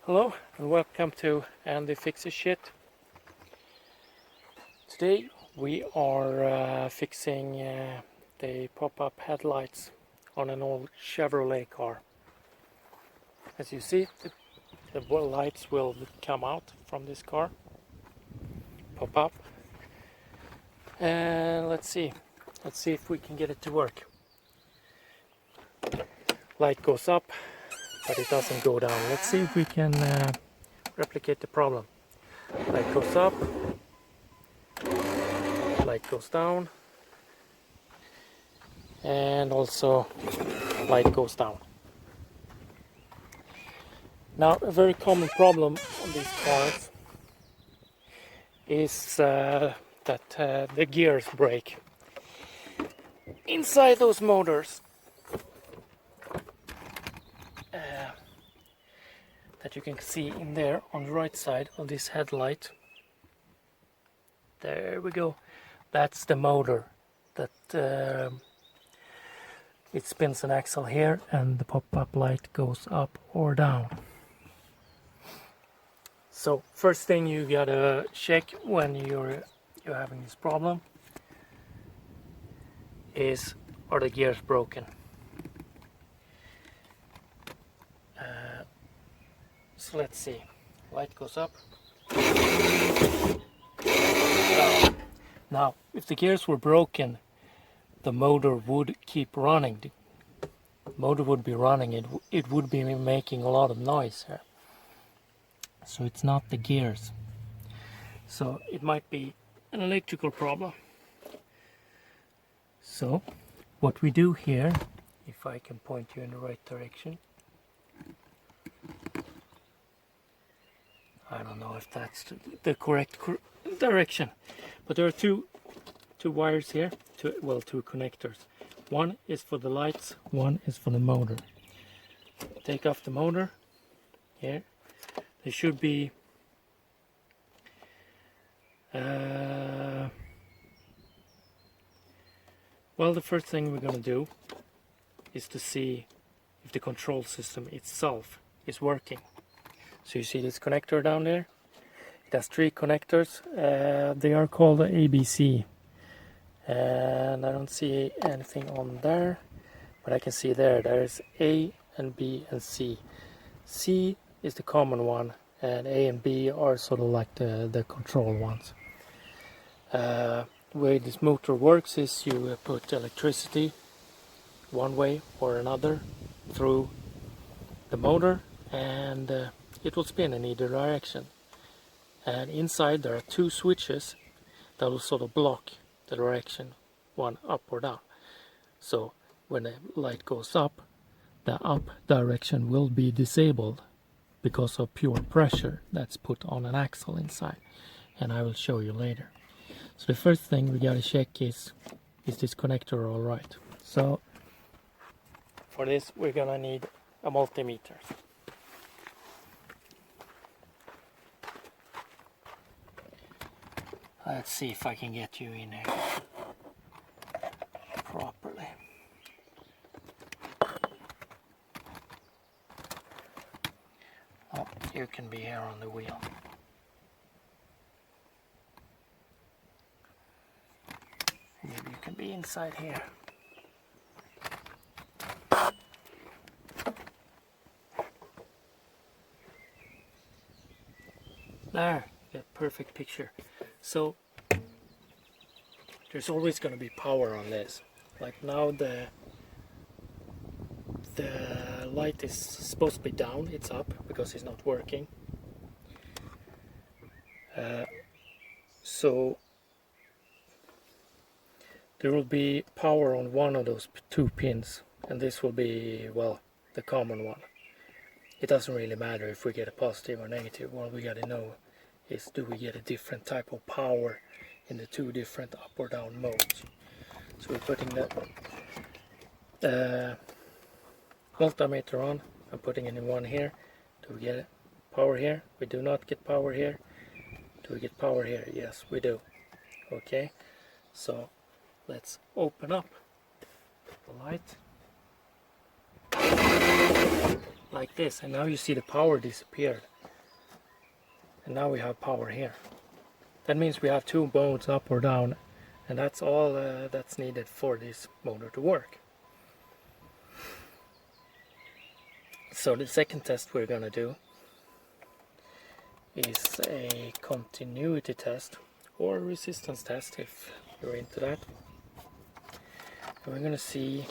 Hello and welcome to Andy Fixes Shit. Today we are fixing the pop-up headlights on an old Chevrolet car. As you see, the lights will come out from this car, pop up, and let's see if we can get it to work. Light goes up, but it doesn't go down. Let's see if we can replicate the problem. Light goes up, light goes down, and also light goes down. Now, a very common problem on these cars is that the gears break. Inside those motors that you can see in there on the right side of this headlight, there we go, that's the motor that it spins an axle here and the pop-up light goes up or down. So first thing you gotta check when you're having this problem is, are the gears broken? So let's see, light goes up. Now, if the gears were broken, the motor would keep running. The motor would be running, it would be making a lot of noise here. So it's not the gears. So it might be an electrical problem. So what we do here, if I can point you in the right direction, I don't know if that's the correct direction, but there are two wires here, two connectors. One is for the lights, one is for the motor. Take off the motor here. There should be well, the first thing we're gonna do is to see if the control system itself is working. So you see this connector down there? It has three connectors. They are called ABC. And I don't see anything on there, but I can see there's A and B and C. C is the common one, and A and B are sort of like the control ones. The way this motor works is you put electricity one way or another through the motor, and it will spin in either direction. And inside there are two switches that will sort of block the direction, one up or down. So when the light goes up, the up direction will be disabled because of pure pressure that's put on an axle inside, and I will show you later. So the first thing we gotta check is this connector all right? So for this we're gonna need a multimeter. Let's see if I can get you in here properly. Oh, you can be here on the wheel. Maybe you can be inside here. There, get perfect picture. So there's always going to be power on this. Like now the light is supposed to be down, it's up because it's not working. So there will be power on one of those two pins, and this will be, well, the common one. It doesn't really matter if we get a positive or negative. What we got to know is, do we get a different type of power in the two different up or down modes. So we're putting the multimeter on. I'm putting it in one here. Do we get power here? We do not get power here. Do we get power here? Yes, we do. Okay, so let's open up the light like this, and now you see the power disappeared. and now we have power here. That means we have 2 modes, up or down, and that's all that's needed for this motor to work. So the second test we're gonna do is a continuity test or resistance test if you're into that. And we're gonna see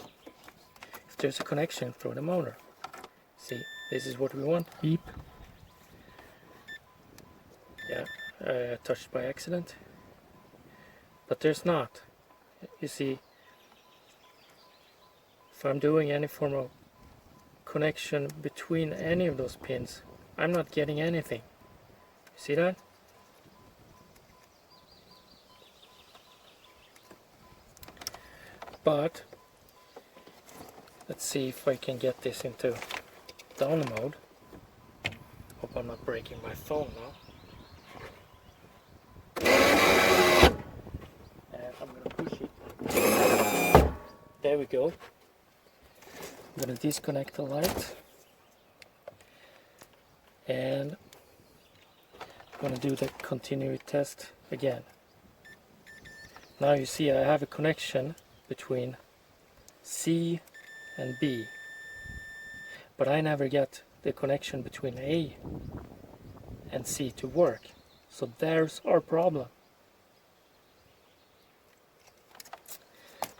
if there's a connection through the motor. See, this is what we want. Beep. Yeah, touched by accident. But there's not. You see, if I'm doing any form of connection between any of those pins, I'm not getting anything. You see that? But let's see if I can get this into down mode. Hope I'm not breaking my phone now. And I'm gonna push it. There we go. I'm gonna disconnect the light. And I'm gonna do the continuity test again. Now you see I have a connection between C and B, but I never get the connection between A and C to work. So there's our problem.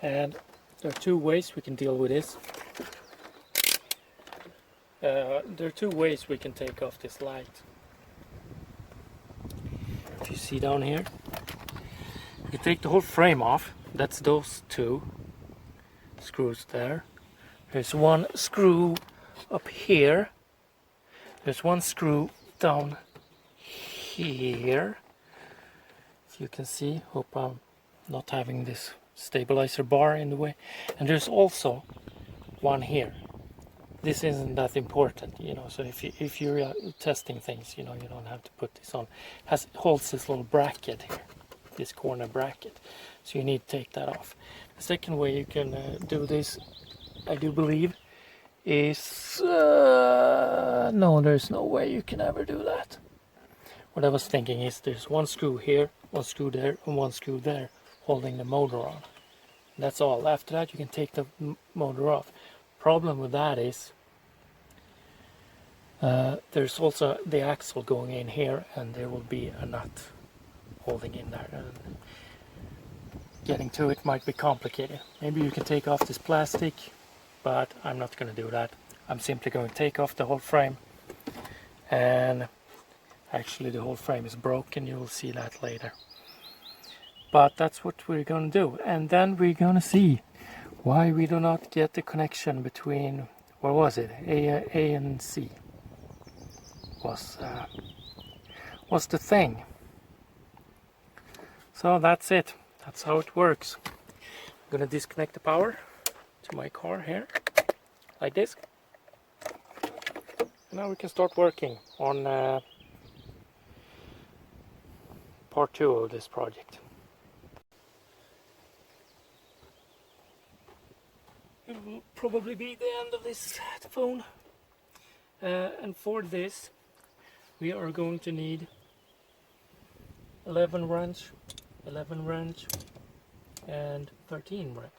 And there are 2 ways we can deal with this. There are 2 ways we can take off this light. If you see down here, you take the whole frame off. That's those 2 screws there. There's 1 screw up here. There's 1 screw down here. If you can see, hope I'm not having this stabilizer bar in the way. And there's also 1 here. This isn't that important, you know, so if you're testing things, you know, you don't have to put this on. It holds this little bracket here, this corner bracket, so you need to take that off. The second way you can do this, I do believe, is no, there's no way you can ever do that. What I was thinking is there's 1 screw here, 1 screw there, and 1 screw there holding the motor on. That's all. After that you can take the motor off. Problem with that is there's also the axle going in here, and there will be a nut holding in there, and getting to it might be complicated. Maybe you can take off this plastic, but I'm not going to do that. I'm simply going to take off the whole frame, and actually the whole frame is broken. You will see that later, but that's what we're going to do. And then we're going to see why we do not get the connection between, what was it, A and C was the thing. So that's it. That's how it works. I'm gonna disconnect the power to my car here, like this. And now we can start working on part 2 of this project. It will probably be the end of this phone. And for this, we are going to need 11 wrench, and 13 wrench.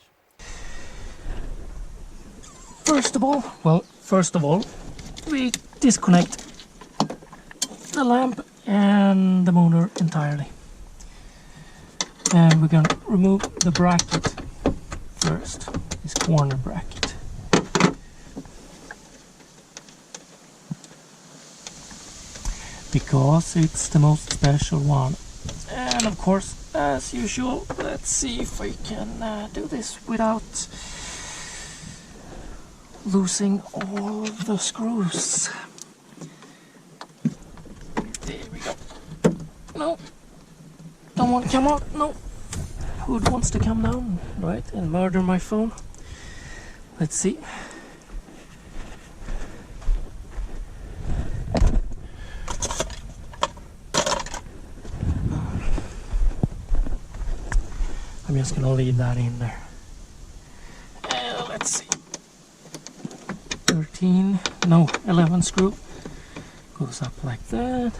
First of all, we disconnect the lamp and the motor entirely. And we're going to remove the bracket first, this corner bracket. Because it's the most special one. And of course, as usual, let's see if I can do this without losing all of the screws. There we go. No, don't want to come out. No. Who wants to come down, right, and murder my phone? Let's see. I'm just gonna leave that in there. Let's see. 11 screw goes up like that.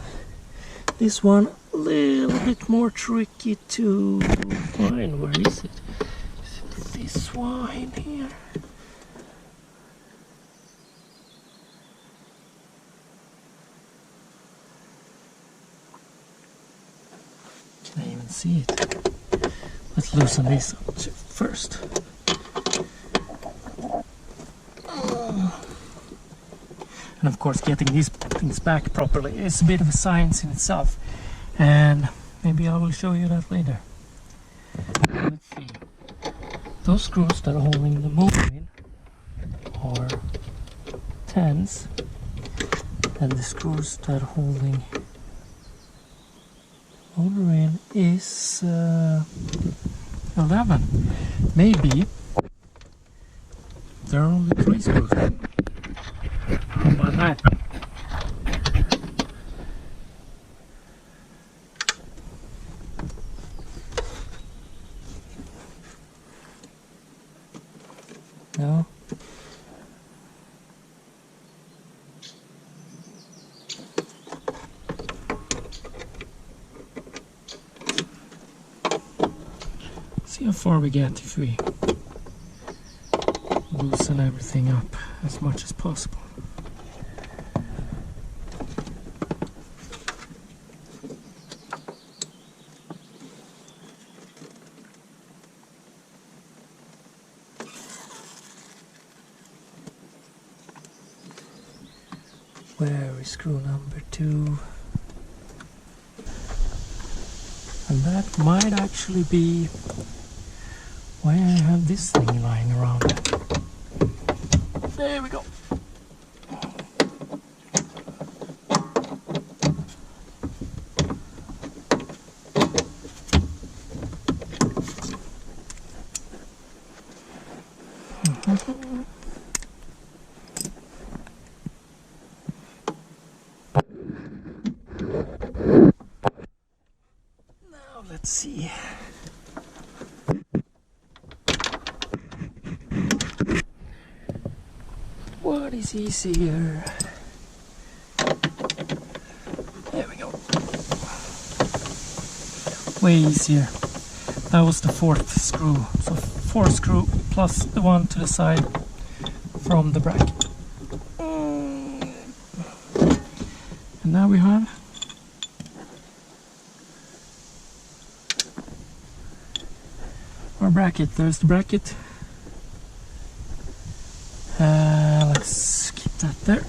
This one a little bit more tricky to find. Where is it? Is it this one here? Can I even see it? Let's loosen this up first. And of course, getting these things back properly is a bit of a science in itself, and maybe I will show you that later. Let's see. Those screws that are holding the motor in are 10s, and the screws that are holding the motor in is 11. Maybe there are only 3 screws. How about that? No? See how far we get if we loosen everything up as much as possible. Where is screw number 2? And that might actually be why I have this thing lying around. There we go. Now let's see. What is easier? There we go. Way easier. That was the 4th screw. So 4 screw plus the one to the side from the bracket. And now we have our bracket. There's the bracket. Let's keep that there.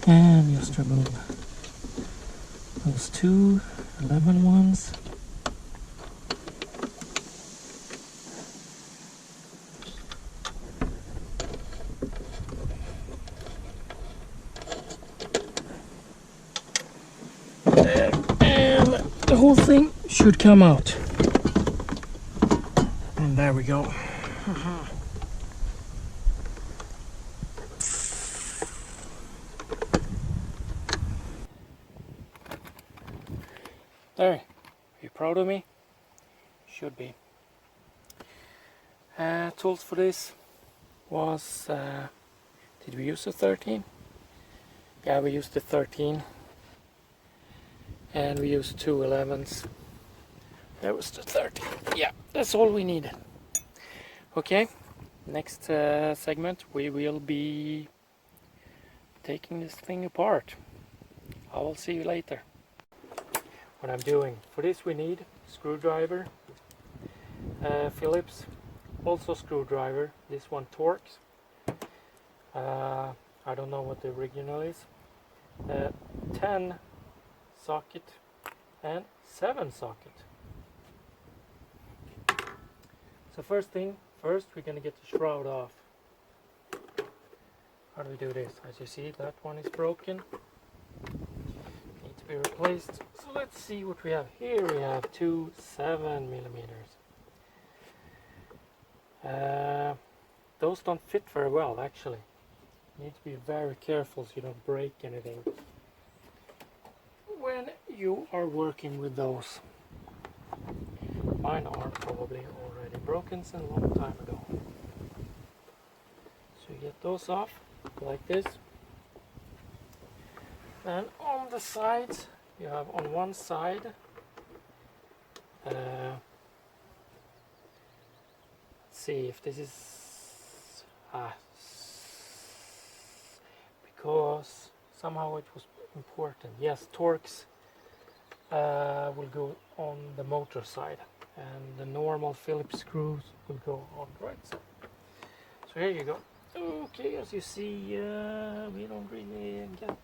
And just remove those 2 11 ones. And the whole thing should come out. And there we go. There, are you proud of me? Should be. Tools for this was, did we use the 13? Yeah, we used the 13. And we used 2 11s. That was the 13. Yeah, that's all we needed. Okay, next segment we will be taking this thing apart. I will see you later. What I'm doing. For this we need screwdriver, Phillips, also screwdriver, this one Torx, I don't know what the original is, 10 socket and 7 socket. So first we're gonna get the shroud off. How do we do this? As you see, that one is broken. Need to be replaced. So let's see what we have. Here we have 2 7mm. Those don't fit very well actually. You need to be very careful so you don't break anything when you are working with those. Mine are probably already broken since a long time ago. So you get those off like this. Then on the sides, you have on one side let's see if this is because somehow it was important. Yes, Torx will go on the motor side, and the normal Phillips screws will go on the right side. So here you go. Okay, as you see, we don't really get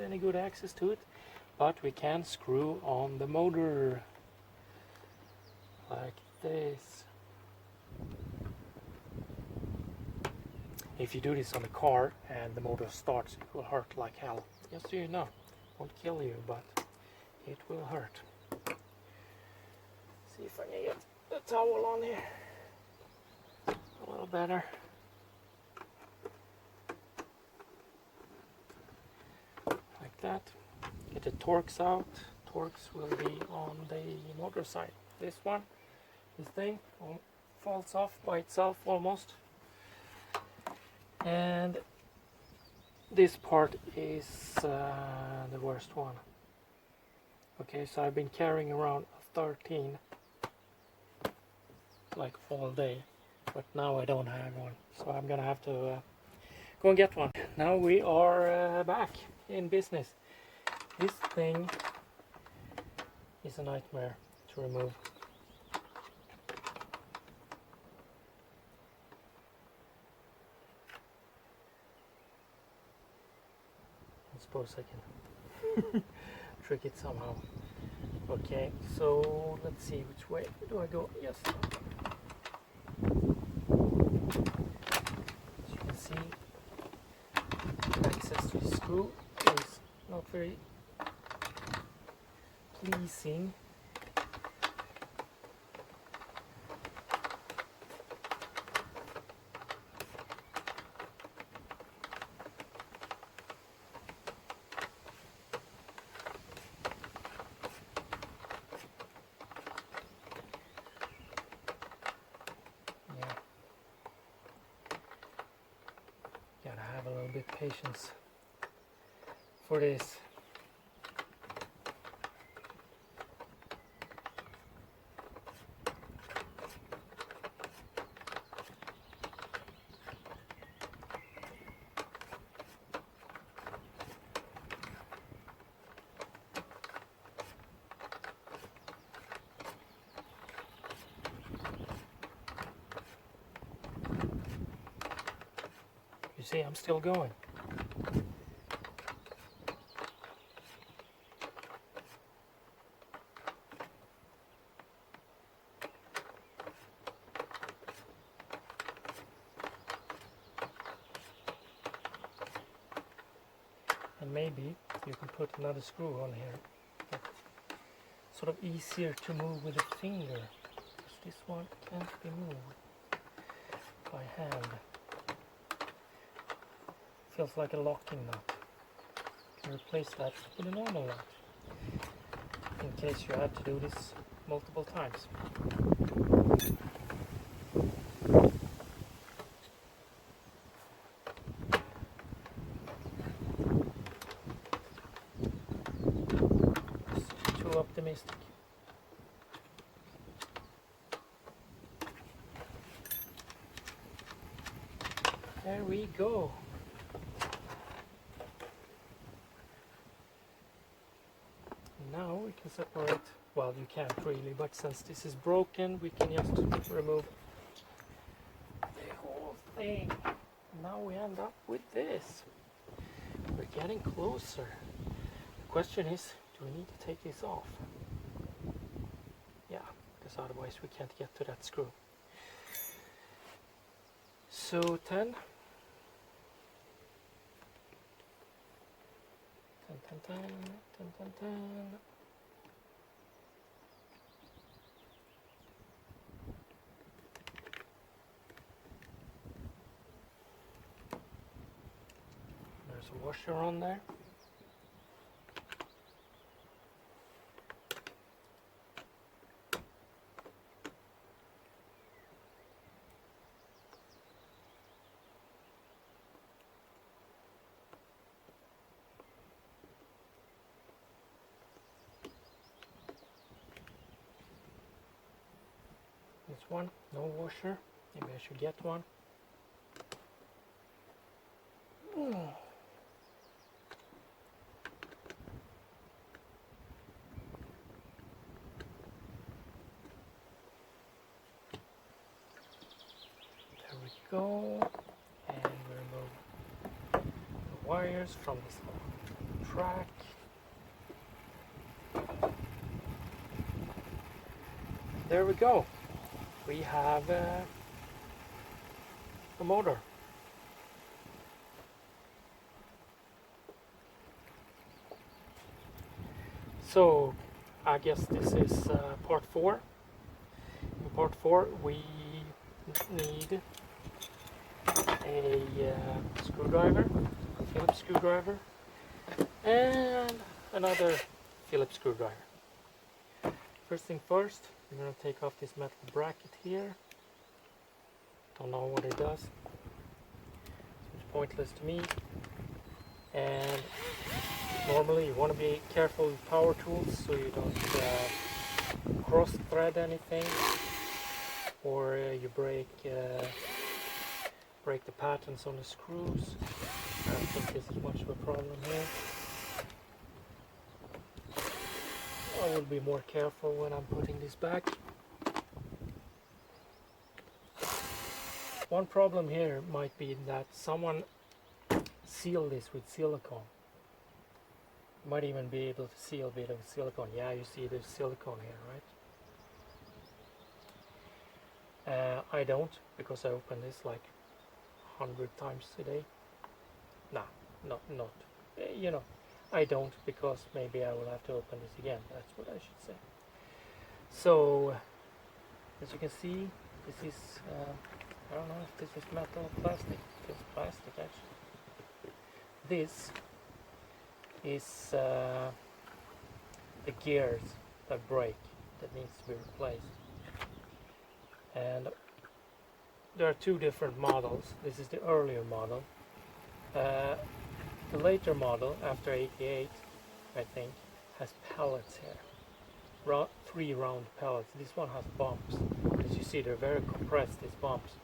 any good access to it, but we can screw on the motor like this. If you do this on a car and the motor starts, it will hurt like hell. Just so you know, won't kill you, but it will hurt. See if I can get the towel on here a little better. Like that. Get the Torx out. Torx will be on the motor side. This one, this thing falls off by itself almost. And this part is the worst one. Okay, so I've been carrying around a 13 like all day, but now I don't have one, so I'm gonna have to go and get one. Now we are back in business. This thing is a nightmare to remove. I suppose I can trick it somehow. Okay, so let's see, which way do I go? Yes. As you can see, access to the screw is not very pleasing. Gotta have a little bit patience for this. You see, I'm still going. And maybe you can put another screw on here. It's sort of easier to move with a finger, because this one can't be moved by hand. Feels like a locking nut. You can replace that with a normal nut, in case you have to do this multiple times. It's too optimistic. There we go. Now we can separate, well, you can't really, but since this is broken, we can just remove the whole thing. Now we end up with this. We're getting closer. The question is, do we need to take this off? Yeah, because otherwise we can't get to that screw. So 10. 10, 10, 10, 10, 10, 10. There's a washer on there. one, no washer. Maybe I should get one. There we go. And we remove the wires from this track. There we go. We have a motor. So I guess this is part 4. In part 4 we need a screwdriver, a Phillips screwdriver, and another Phillips screwdriver. First thing first, we're going to take off this metal bracket here. Don't know what it does. It's pointless to me. And normally you want to be careful with power tools so you don't cross thread anything, or you break the patterns on the screws. I don't think this is much of a problem here. I will be more careful when I'm putting this back. One problem here might be that someone sealed this with silicone. You might even be able to seal a bit of silicone. Yeah, you see there's silicone here, right? I don't, because I open this like 100 times a day. Nah, not. You know, I don't, because maybe I will have to open this again. That's what I should say. So, as you can see, this is, I don't know if this is metal or plastic. It's plastic actually. This is the gears that break, that needs to be replaced. And there are 2 different models. This is the earlier model. The later model, after 88, I think, has pellets here. 3 round pellets. This one has bumps. As you see, they're very compressed, these bumps.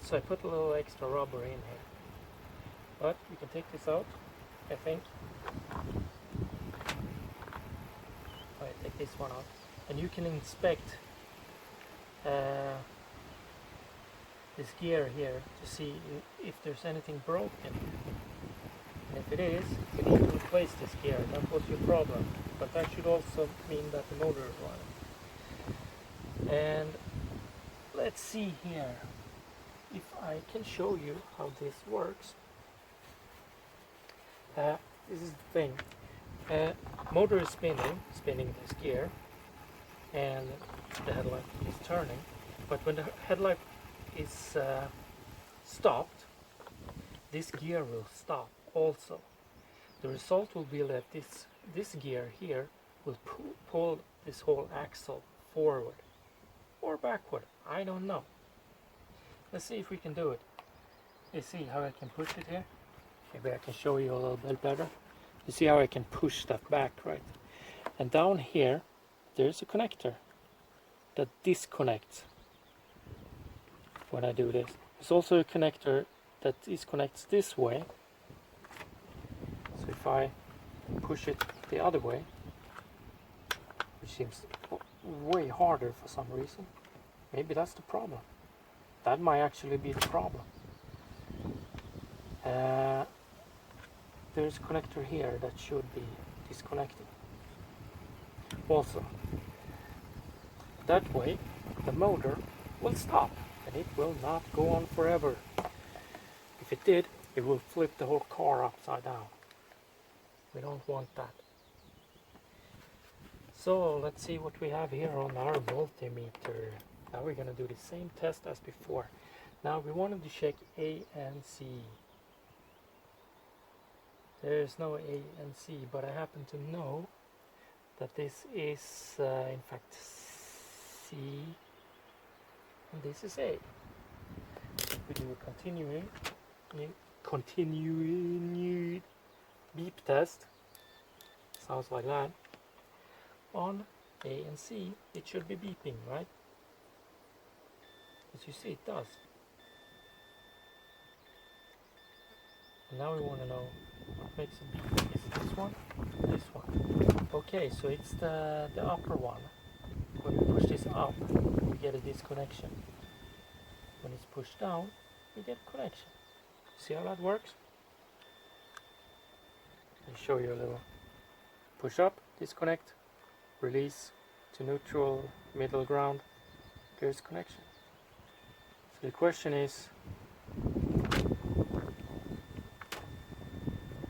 So I put a little extra rubber in here. But you can take this out, I think. I take this one out. And you can inspect this gear here to see if there's anything broken. And if it is, you need to replace this gear. That was your problem. But that should also mean that the motor is running. And let's see here if I can show you how this works. This is the thing. Motor is spinning this gear, and the headlight is turning. But when the headlight is stopped, this gear will stop also. The result will be that this gear here will pull this whole axle forward or backward. I don't know. Let's see if we can do it. You see how I can push it here? Maybe I can show you a little bit better. You see how I can push that back, right? And down here, there's a connector that disconnects when I do this. There's also a connector that disconnects this way. So if I push it the other way, which seems way harder for some reason, maybe that's the problem. That might actually be the problem. There's a connector here that should be disconnected. Also, that way the motor will stop and it will not go on forever. If it did, it will flip the whole car upside down. We don't want that. So let's see what we have here on our multimeter. Now we're going to do the same test as before. Now we wanted to check A and C. There's no A and C, but I happen to know that this is in fact C and this is A. We do a continuing beep test. Sounds like that. On A and C, it should be beeping, right? As you see, it does. And now we want to know what makes it. Is it this one? This one. Okay, so it's the upper one. When we push this up, we get a disconnection. When it's pushed down, we get a connection. See how that works? I'll show you a little. Push up, disconnect, release to neutral, middle ground, there's connection. So the question is,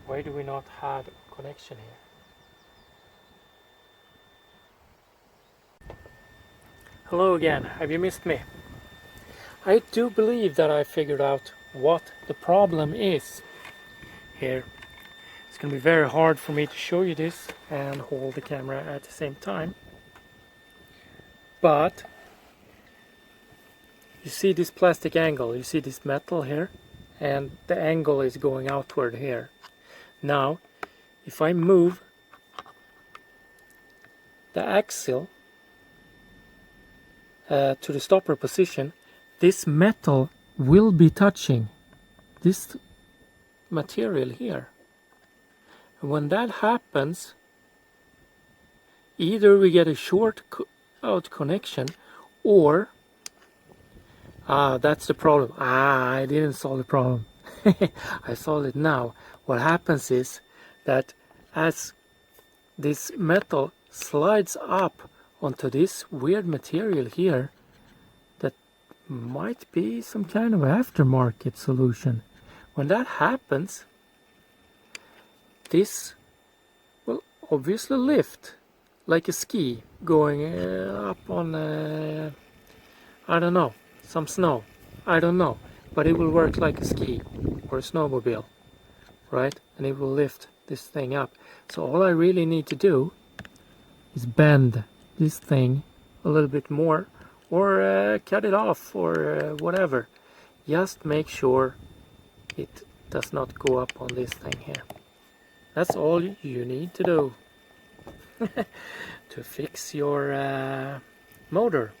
why do we not have a connection here? Hello again, have you missed me? I do believe that I figured out what the problem is here. It's going to be very hard for me to show you this and hold the camera at the same time. But you see this plastic angle, you see this metal here, and the angle is going outward here. Now, if I move the axle to the stopper position, this metal will be touching this material here. And when that happens, either we get a short out connection, or that's the problem. I didn't solve the problem. I solved it now. What happens is that as this metal slides up onto this weird material here, that might be some kind of aftermarket solution. When that happens, this will obviously lift like a ski going up on I don't know, some snow, I don't know, but it will work like a ski or a snowmobile, right? And it will lift this thing up. So all I really need to do is bend this thing a little bit more, or cut it off, or whatever. Just make sure it does not go up on this thing here. That's all you need to do to fix your motor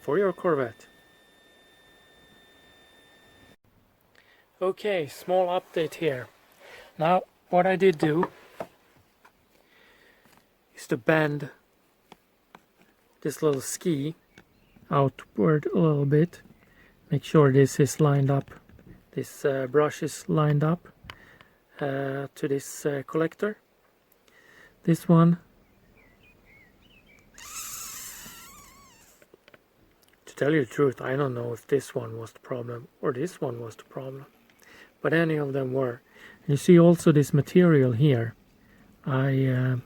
for your Corvette. Okay, small update here. Now, what I did do is to bend this little ski outward a little bit. Make sure this is lined up, this brush is lined up to this collector. This one, to tell you the truth, I don't know if this one was the problem or this one was the problem, but any of them were. And you see also this material here, I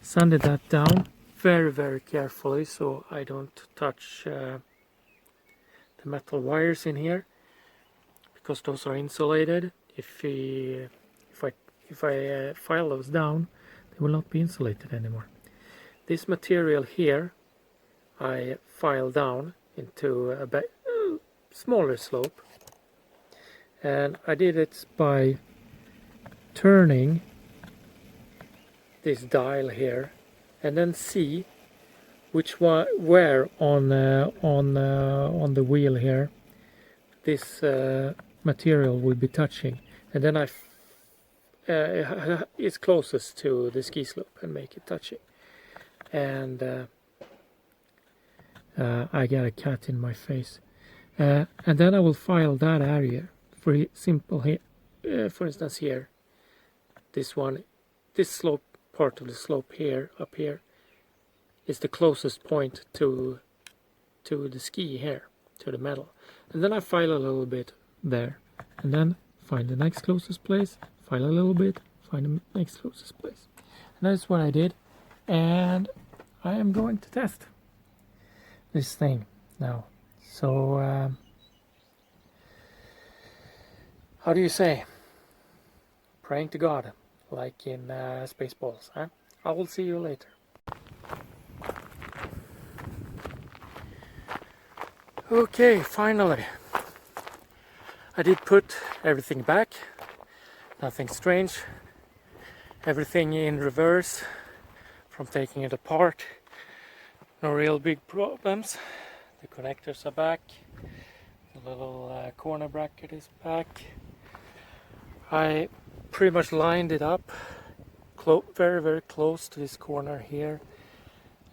sanded that down very carefully so I don't touch the metal wires in here, because those are insulated. If I file those down, they will not be insulated anymore. This material here I file down into a smaller slope, and I did it by turning this dial here and then see which one, where on the wheel here this material will be touching, and then I is closest to the ski slope and make it touching. And I got a cut in my face, and then I will file that area. For simple here, for instance here, this one, this slope part of the slope here, up here, is the closest point to the ski here, to the metal. And then I file a little bit there, and then find the next closest place, file a little bit, find the next closest place. And that's what I did, and I am going to test this thing now. So how do you say? Praying to God, like in Spaceballs, huh? I will see you later. Okay, finally. I did put everything back. Nothing strange. Everything in reverse from taking it apart. No real big problems. The connectors are back. The little corner bracket is back. I pretty much lined it up very close to this corner here,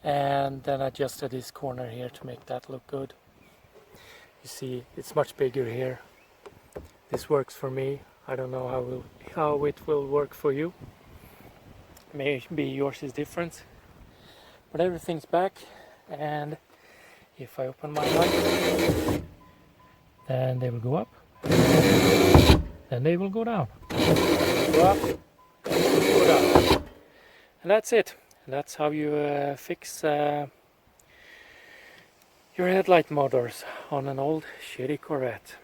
and then adjusted this corner here to make that look good. You see it's much bigger here. This works for me. I don't know how it will work for you. Maybe yours is different, but everything's back. And if I open my light, then they will go up, then they will go down, go up, go down, and that's it. That's how you fix your headlight motors on an old shitty Corvette.